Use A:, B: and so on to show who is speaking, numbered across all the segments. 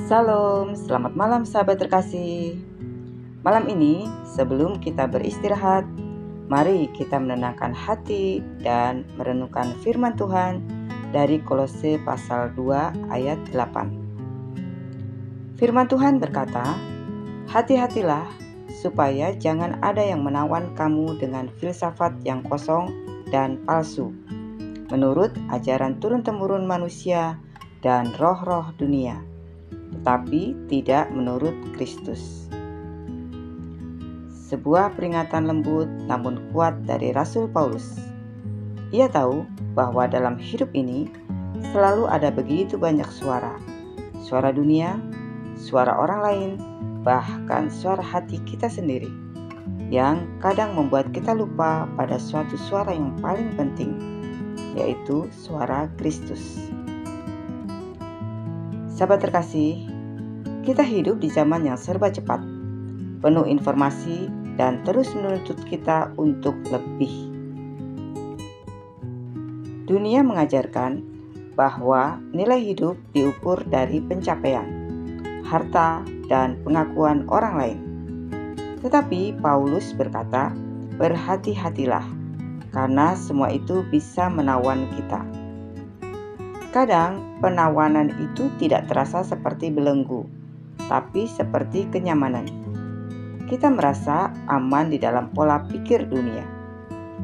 A: Salam, selamat malam sahabat terkasih. Malam ini sebelum kita beristirahat, mari kita menenangkan hati dan merenungkan firman Tuhan dari Kolose pasal 2 ayat 8. Firman Tuhan berkata, "Hati-hatilah supaya jangan ada yang menawan kamu dengan filsafat yang kosong dan palsu, menurut ajaran turun-temurun manusia dan roh-roh dunia, tetapi tidak menurut Kristus." Sebuah peringatan lembut namun kuat dari Rasul Paulus. Ia tahu bahwa dalam hidup ini selalu ada begitu banyak suara. Suara dunia, suara orang lain, bahkan suara hati kita sendiri yang kadang membuat kita lupa pada suatu suara yang paling penting, yaitu suara Kristus. Sahabat terkasih, kita hidup di zaman yang serba cepat, penuh informasi dan terus menuntut kita untuk lebih. Dunia mengajarkan bahwa nilai hidup diukur dari pencapaian, harta, dan pengakuan orang lain. Tetapi Paulus berkata, berhati-hatilah, karena semua itu bisa menawan kita. Kadang penawanan itu tidak terasa seperti belenggu, tapi seperti kenyamanan. Kita merasa aman di dalam pola pikir dunia.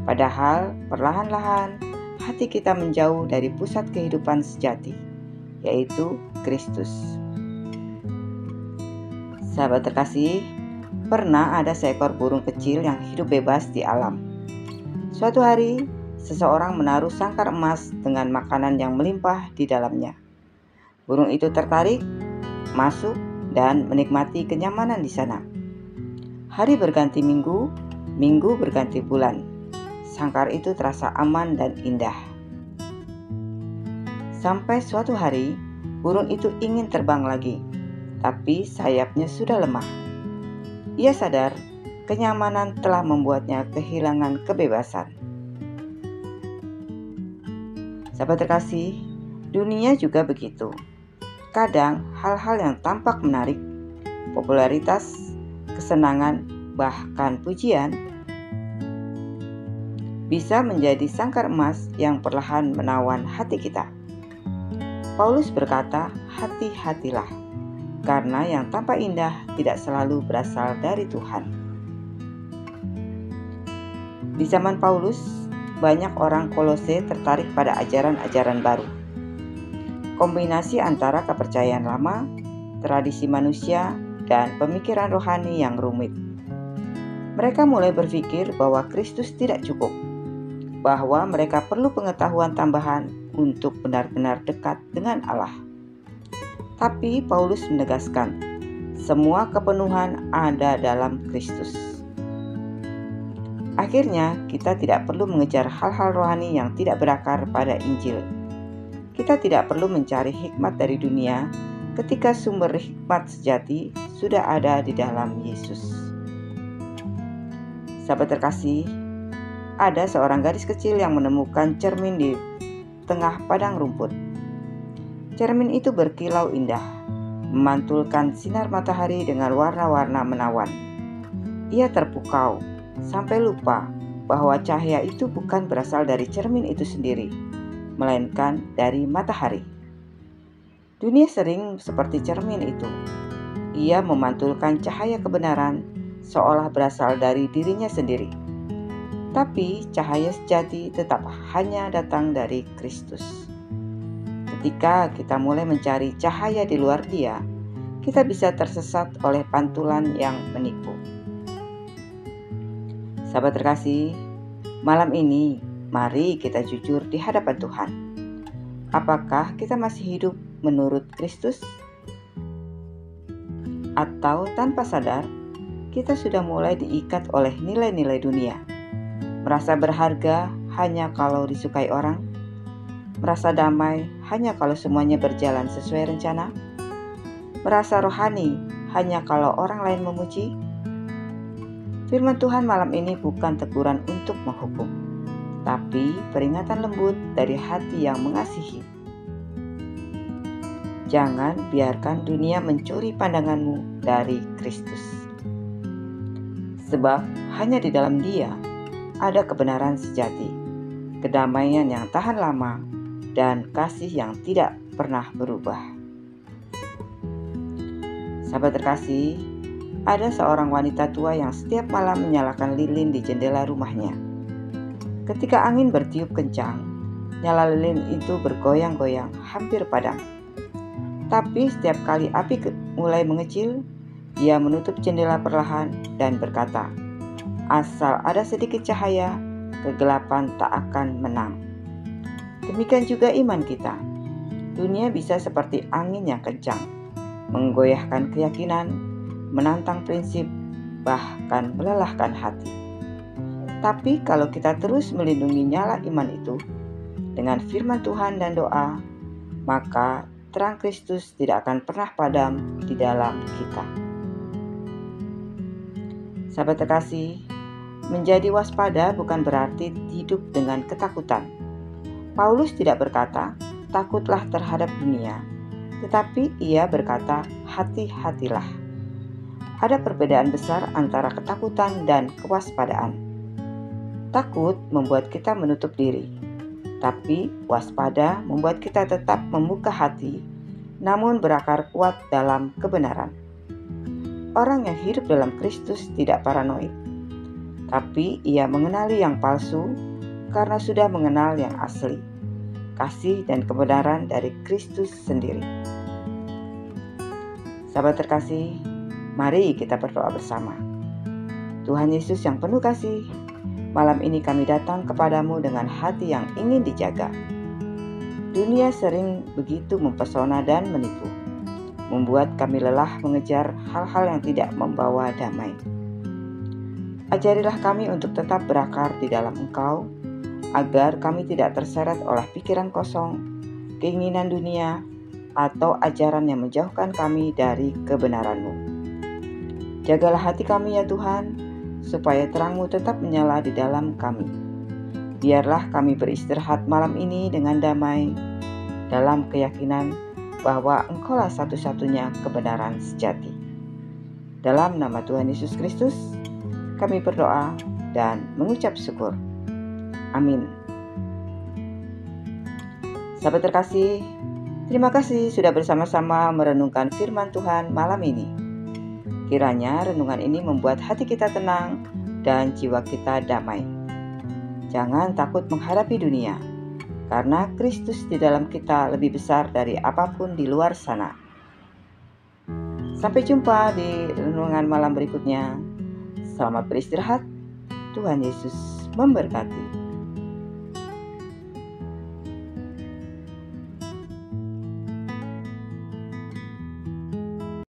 A: Padahal perlahan-lahan hati kita menjauh dari pusat kehidupan sejati, yaitu Kristus. Sahabat terkasih, pernah ada seekor burung kecil yang hidup bebas di alam. Suatu hari, seseorang menaruh sangkar emas dengan makanan yang melimpah di dalamnya. Burung itu tertarik, masuk, dan menikmati kenyamanan di sana. Hari berganti minggu, minggu berganti bulan. Sangkar itu terasa aman dan indah. Sampai suatu hari, burung itu ingin terbang lagi, tapi sayapnya sudah lemah. Ia sadar kenyamanan telah membuatnya kehilangan kebebasan. Sahabat terkasih, dunia juga begitu. Kadang hal-hal yang tampak menarik, popularitas, kesenangan, bahkan pujian, bisa menjadi sangkar emas yang perlahan menawan hati kita. Paulus berkata, hati-hatilah, karena yang tampak indah tidak selalu berasal dari Tuhan. Di zaman Paulus, banyak orang Kolose tertarik pada ajaran-ajaran baru. Kombinasi antara kepercayaan lama, tradisi manusia, dan pemikiran rohani yang rumit. Mereka mulai berpikir bahwa Kristus tidak cukup, bahwa mereka perlu pengetahuan tambahan untuk benar-benar dekat dengan Allah. Tapi Paulus menegaskan, semua kepenuhan ada dalam Kristus. Akhirnya, kita tidak perlu mengejar hal-hal rohani yang tidak berakar pada Injil. Kita tidak perlu mencari hikmat dari dunia ketika sumber hikmat sejati sudah ada di dalam Yesus. Sahabat terkasih, ada seorang gadis kecil yang menemukan cermin di tengah padang rumput. Cermin itu berkilau indah, memantulkan sinar matahari dengan warna-warna menawan. Ia terpukau sampai lupa bahwa cahaya itu bukan berasal dari cermin itu sendiri, melainkan dari matahari. Dunia sering seperti cermin itu. Ia memantulkan cahaya kebenaran seolah berasal dari dirinya sendiri. Tapi cahaya sejati tetap hanya datang dari Kristus. Ketika kita mulai mencari cahaya di luar Dia, kita bisa tersesat oleh pantulan yang menipu. Sahabat terkasih, malam ini mari kita jujur di hadapan Tuhan. Apakah kita masih hidup menurut Kristus? Atau tanpa sadar, kita sudah mulai diikat oleh nilai-nilai dunia, merasa berharga hanya kalau disukai orang, merasa damai hanya kalau semuanya berjalan sesuai rencana, merasa rohani hanya kalau orang lain memuji. Firman Tuhan malam ini bukan teguran untuk menghukum, tapi peringatan lembut dari hati yang mengasihi. Jangan biarkan dunia mencuri pandanganmu dari Kristus. Sebab hanya di dalam Dia ada kebenaran sejati, kedamaian yang tahan lama, dan kasih yang tidak pernah berubah. Sahabat terkasih, ada seorang wanita tua yang setiap malam menyalakan lilin di jendela rumahnya. Ketika angin bertiup kencang, nyala lilin itu bergoyang-goyang hampir padam. Tapi setiap kali api mulai mengecil, dia menutup jendela perlahan dan berkata, "Asal ada sedikit cahaya, kegelapan tak akan menang." Demikian juga iman kita. Dunia bisa seperti angin yang kencang, menggoyahkan keyakinan, menantang prinsip, bahkan melelahkan hati. Tapi kalau kita terus melindungi nyala iman itu dengan firman Tuhan dan doa, maka terang Kristus tidak akan pernah padam di dalam kita. Sahabat terkasih, menjadi waspada bukan berarti hidup dengan ketakutan. Paulus tidak berkata, "Takutlah terhadap dunia," tetapi ia berkata, "Hati-hatilah." Ada perbedaan besar antara ketakutan dan kewaspadaan. Takut membuat kita menutup diri, tapi waspada membuat kita tetap membuka hati, namun berakar kuat dalam kebenaran. Orang yang hidup dalam Kristus tidak paranoid, tapi ia mengenali yang palsu karena sudah mengenal yang asli, kasih dan kebenaran dari Kristus sendiri. Sahabat terkasih, mari kita berdoa bersama. Tuhan Yesus yang penuh kasih, malam ini kami datang kepadamu dengan hati yang ingin dijaga. Dunia sering begitu mempesona dan menipu, membuat kami lelah mengejar hal-hal yang tidak membawa damai. Ajarilah kami untuk tetap berakar di dalam Engkau, agar kami tidak terseret oleh pikiran kosong, keinginan dunia, atau ajaran yang menjauhkan kami dari kebenaran-Mu. Jagalah hati kami ya Tuhan, supaya terang-Mu tetap menyala di dalam kami. Biarlah kami beristirahat malam ini dengan damai, dalam keyakinan bahwa Engkaulah satu-satunya kebenaran sejati. Dalam nama Tuhan Yesus Kristus, kami berdoa dan mengucap syukur. Amin. Sahabat terkasih, terima kasih sudah bersama-sama merenungkan firman Tuhan malam ini. Kiranya renungan ini membuat hati kita tenang dan jiwa kita damai. Jangan takut menghadapi dunia, karena Kristus di dalam kita lebih besar dari apapun di luar sana. Sampai jumpa di renungan malam berikutnya. Selamat beristirahat. Tuhan Yesus memberkati.